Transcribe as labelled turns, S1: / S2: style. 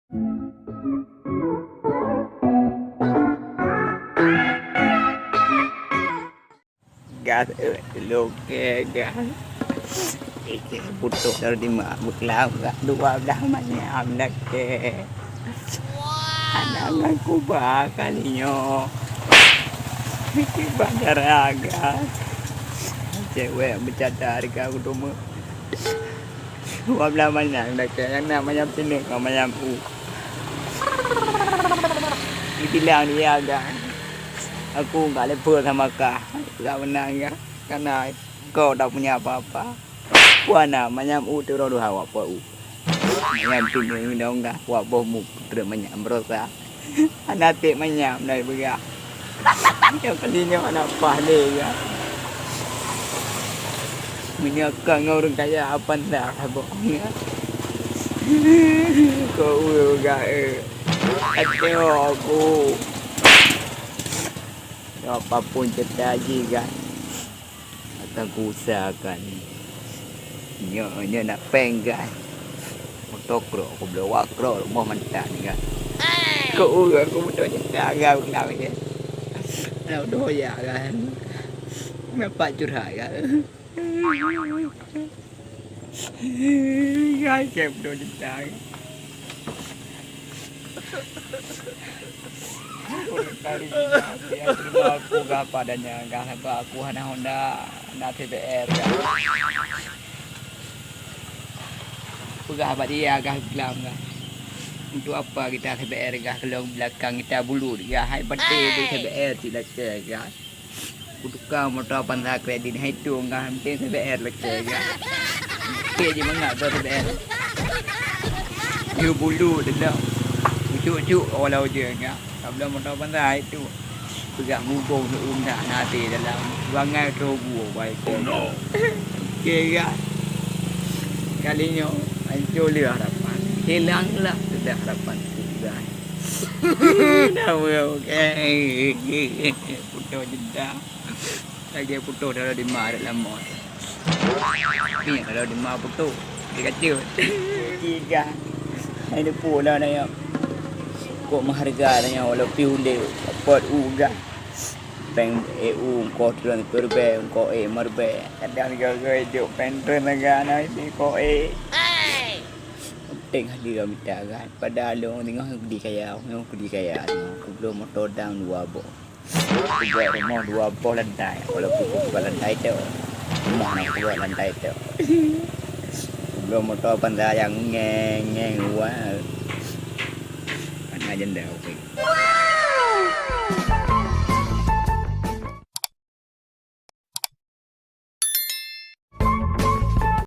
S1: Gas loke gas. Iki butuh dari mabuk lah dua dah manyam nak ke. Anak aku bakal nyo. Iki bandar aga. Cewek bercadar harga utama. Wabla mana nak ke yang namanya sini namanya u. Dibilang dia agak. Aku enggak lepas sama kau. Enggak menang ya. Karena kau tak punya apa-apa. Wana manyam u tu rodo hawa apa u. Manyam tu ni dong enggak wa bohmu putra manyam berosa. Anak manyam dari bega. Yang kalinya anak pahle ya. Menyakang orang kaya apa ndak bohongnya. Kau juga Ateo aku. Apapun cerita juga akan ku usahakan. Nyo nak penggan. Motokro aku belawak ro mau mantan kan. Kau aku betul cerita agak kenal ya. Kalau doya kan. Nampak curhat kan. Guys, saya betul cerita. Terima aku gak padanya gak apa aku hana Honda na TBR gak. Aku gak apa dia gak bilang gak. Untuk apa kita TBR gak kalau belakang kita bulu gak hai bete di TBR tidak ke gak. Kuduka motor pandai kredit hai tu gak penting TBR leke gak. Ke je mengak tu TBR. You bulu dah. Cucuk walau je gak. Sebelum motor pandai itu pegang hubung nak nanti dalam ruangan robo baik. Okey kan. Kalinya hancur le harapan. Hilanglah sudah harapan sudah. Nama okey. Putus jeda. Lagi putus dah di mar dalam mot. Ni kalau di mar putus dia kecil. Tiga. Ini pula dah ya. Kok menghargainya walau piule pot uga peng EU ko tuan perbe ko marbe kadang gagai jo pentren negara ini ko penting dia minta kan padahal tengah di kaya aku belum motor dang dua bo juga rumah dua bo lantai walau bukan lantai tu rumah nak buat lantai tu belum motor pandai yang ngeng wah jendela. Wow.